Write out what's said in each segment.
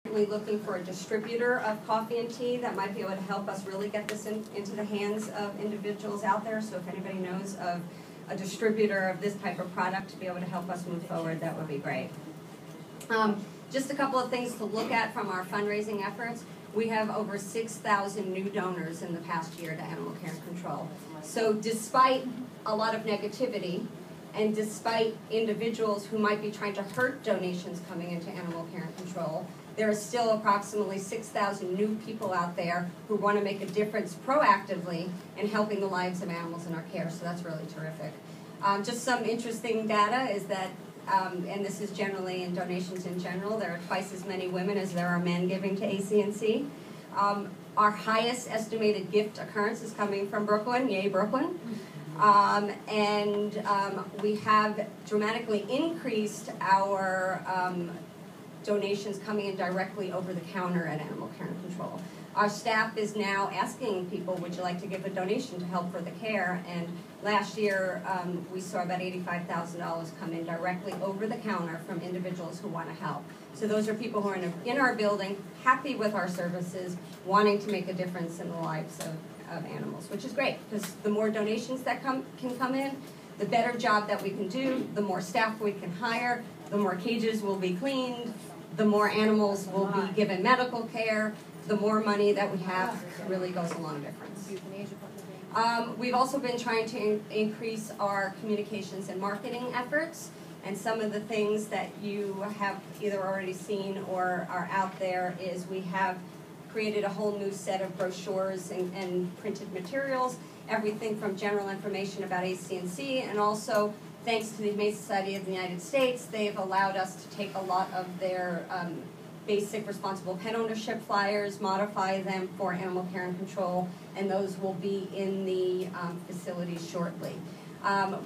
looking for a distributor of coffee and tea that might be able to help us really get this into the hands of individuals out there. So if anybody knows of a distributor of this type of product to be able to help us move forward, that would be great. Just a couple of things to look at from our fundraising efforts. We have over 6,000 new donors in the past year to Animal Care and Control. So despite a lot of negativity, and despite individuals who might be trying to hurt donations coming into Animal Care and Control, there are still approximately 6,000 new people out there who want to make a difference proactively in helping the lives of animals in our care, so that's really terrific. Just some interesting data is that, and this is generally in donations in general, there are twice as many women as there are men giving to ACNC. Our highest estimated gift occurrence is coming from Brooklyn, yay Brooklyn. We have dramatically increased our donations coming in directly over the counter at Animal Care and Control. Our staff is now asking people, would you like to give a donation to help for the care? And last year, we saw about $85,000 come in directly over the counter from individuals who want to help. So those are people who are in our building, happy with our services, wanting to make a difference in the lives of animals, which is great, because the more donations that can come in, the better job that we can do, the more staff we can hire, the more cages will be cleaned, the more animals will be given medical care, the more money that we have really goes a long difference. We've also been trying to increase our communications and marketing efforts, and some of the things that you have either already seen or are out there is we have created a whole new set of brochures and printed materials, everything from general information about ACNC, and also thanks to the Humane Society of the United States, they've allowed us to take a lot of their basic responsible pet ownership flyers, modify them for Animal Care and Control, and those will be in the facilities shortly.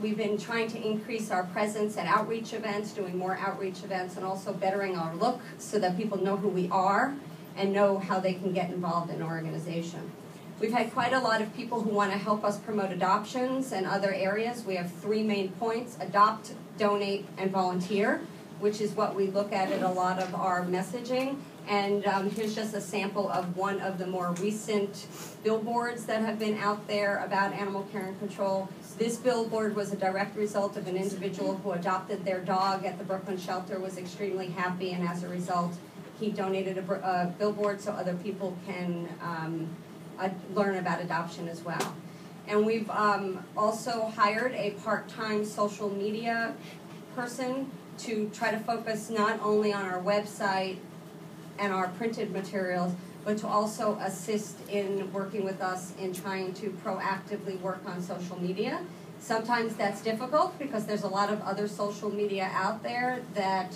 We've been trying to increase our presence at outreach events, doing more outreach events, and also bettering our look so that people know who we are and know how they can get involved in our organization. We've had quite a lot of people who want to help us promote adoptions and other areas. We have 3 main points: adopt, donate, and volunteer, which is what we look at in a lot of our messaging. And here's just a sample of one of the more recent billboards that have been out there about Animal Care and Control. This billboard was a direct result of an individual who adopted their dog at the Brooklyn shelter, was extremely happy, and as a result, he donated a billboard so other people can learn about adoption as well. And we've also hired a part-time social media person to try to focus not only on our website and our printed materials, but to also assist in working with us in trying to proactively work on social media. Sometimes that's difficult because there's a lot of other social media out there that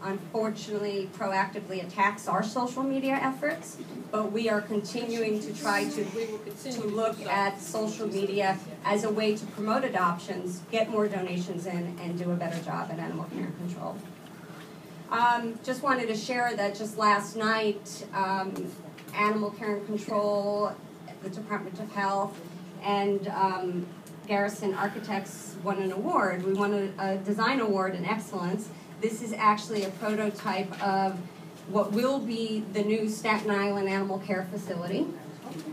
unfortunately proactively attacks our social media efforts, but we are continuing to try to look at social media as a way to promote adoptions, get more donations in, and do a better job at Animal Care and Control. Just wanted to share that just last night, Animal Care and Control, the Department of Health, and Garrison Architects won an award. We won a design award in excellence. This is actually a prototype of what will be the new Staten Island Animal Care Facility.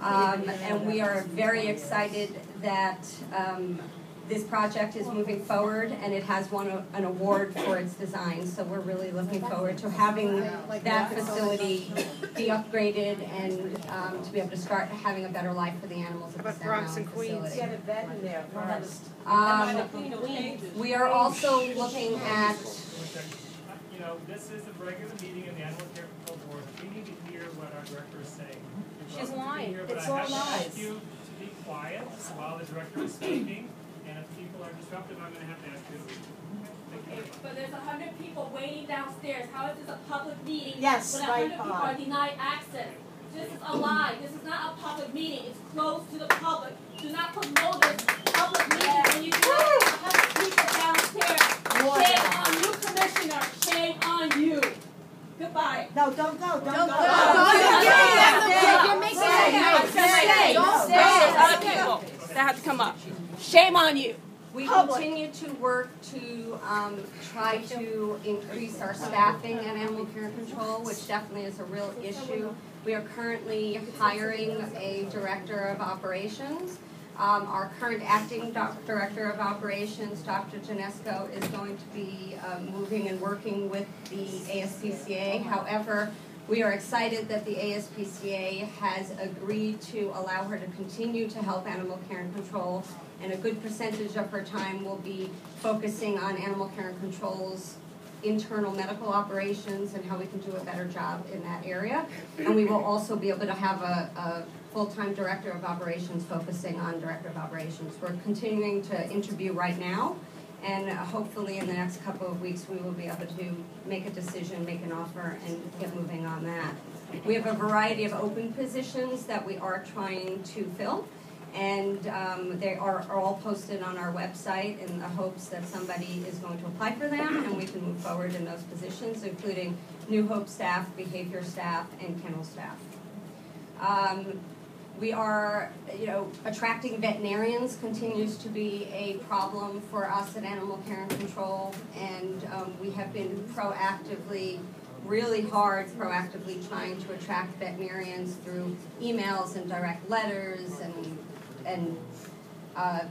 And we are very excited that this project is moving forward, and it has won an award for its design. So we're really looking forward to having that facility be upgraded and to be able to start having a better life for the animals at the Staten Island facility. Get a vet in there first. We are also looking at... You know, this is a regular meeting in the Animal Care Control Board. We need to hear what our director is saying. She's lying. It's all lies. I have to ask you to be quiet while the director is speaking, and if people are disruptive, I'm going to have to ask you. But there's 100 people waiting downstairs. How is this a public meeting? Yes, when 100 people are denied access? This is a lie. This is not a public meeting. It's closed to the public. Do not promote this public meeting when you do have people downstairs. Shame on you, Commissioner. Shame on you. Goodbye. No, don't go. Don't go. You're making it. Don't stay. Other people that have to come up. Shame on you. We Public. continue to work to try to increase our staffing at Animal Care Control, which definitely is a real issue. We are currently hiring a director of operations. Our current acting director of operations, Dr. Janesco, is going to be moving and working with the ASPCA. However, we are excited that the ASPCA has agreed to allow her to continue to help Animal Care and Control, and a good percentage of her time will be focusing on Animal Care and Control's internal medical operations and how we can do a better job in that area. And we will also be able to have a full-time director of operations focusing on director of operations. We're continuing to interview right now, and hopefully in the next couple of weeks we will be able to make a decision, make an offer, and get moving on that. We have a variety of open positions that we are trying to fill, and they are all posted on our website in the hopes that somebody is going to apply for them and we can move forward in those positions, including New Hope staff, behavior staff, and kennel staff. We are, attracting veterinarians continues to be a problem for us at Animal Care and Control, and we have been proactively trying to attract veterinarians through emails and direct letters and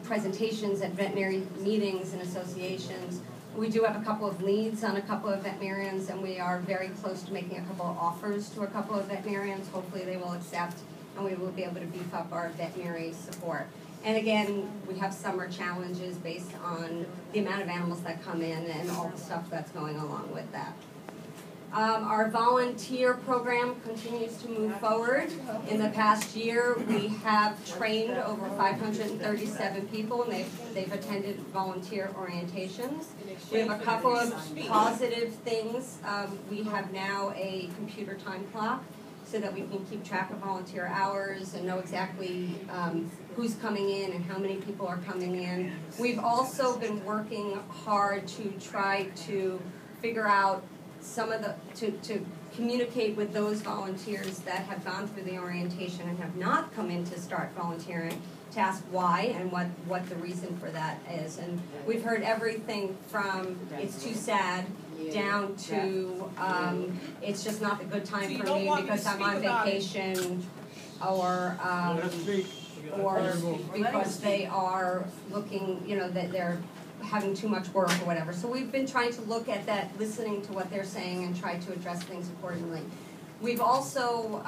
presentations at veterinary meetings and associations. We do have a couple of leads on a couple of veterinarians, and we are very close to making a couple of offers to a couple of veterinarians. Hopefully they will accept, and we will be able to beef up our veterinary support. And again, we have summer challenges based on the amount of animals that come in and all the stuff that's going along with that. Our volunteer program continues to move forward. In the past year, we have trained over 537 people, and they've attended volunteer orientations. We have a couple of positive things. We have now a computer time clock so that we can keep track of volunteer hours and know exactly who's coming in and how many people are coming in. We've also been working hard to try to figure out to communicate with those volunteers that have gone through the orientation and have not come in to start volunteering, to ask why and what the reason for that is. And we've heard everything from it's too sad down to it's just not a good time for me because I'm on vacation, or because they are looking, that they're having too much work or whatever. So we've been trying to look at that, listening to what they're saying and try to address things accordingly. We've also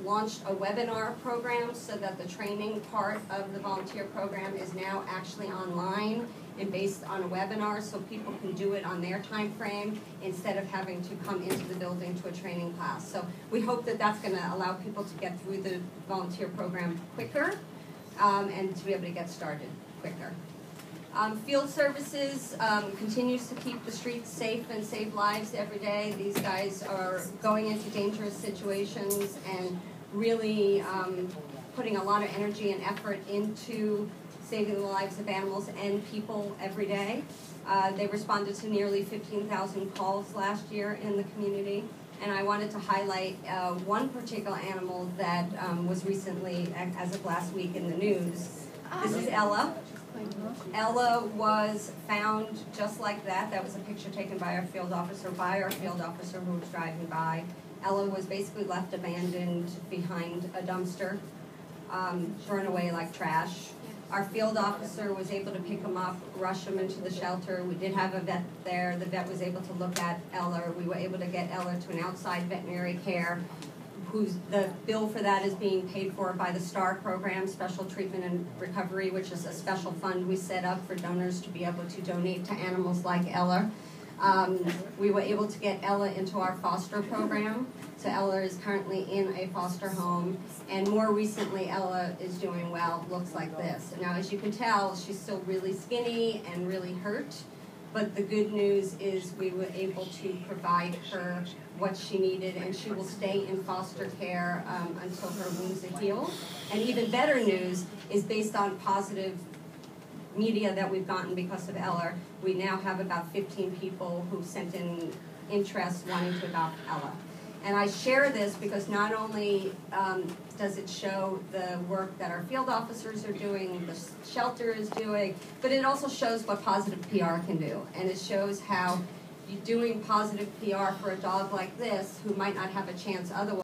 launched a webinar program so that the training part of the volunteer program is now actually online and based on a webinar, so people can do it on their time frame instead of having to come into the building to a training class. So we hope that that's going to allow people to get through the volunteer program quicker and to be able to get started quicker. Field services continues to keep the streets safe and save lives every day. These guys are going into dangerous situations and really putting a lot of energy and effort into saving the lives of animals and people every day. They responded to nearly 15,000 calls last year in the community. And I wanted to highlight one particular animal that was recently, as of last week, in the news. This is Ella. Ella was found just like that. That was a picture taken by our field officer who was driving by. Ella was basically left abandoned behind a dumpster, thrown away like trash. Our field officer was able to pick him up, rush him into the shelter. We did have a vet there. The vet was able to look at Ella. We were able to get Ella to an outside veterinary care. The bill for that is being paid for by the STAR program, Special Treatment and Recovery, which is a special fund we set up for donors to be able to donate to animals like Ella. We were able to get Ella into our foster program. So Ella is currently in a foster home, and more recently Ella is doing well. Looks like this. Now, as you can tell, she's still really skinny and really hurt, but the good news is we were able to provide her what she needed, and she will stay in foster care until her wounds are healed. And even better news is, based on positive media that we've gotten because of Ella, we now have about 15 people who sent in interest wanting to adopt Ella. And I share this because not only does it show the work that our field officers are doing, the shelter is doing, but it also shows what positive PR can do. And it shows how you doing positive PR for a dog like this, who might not have a chance otherwise,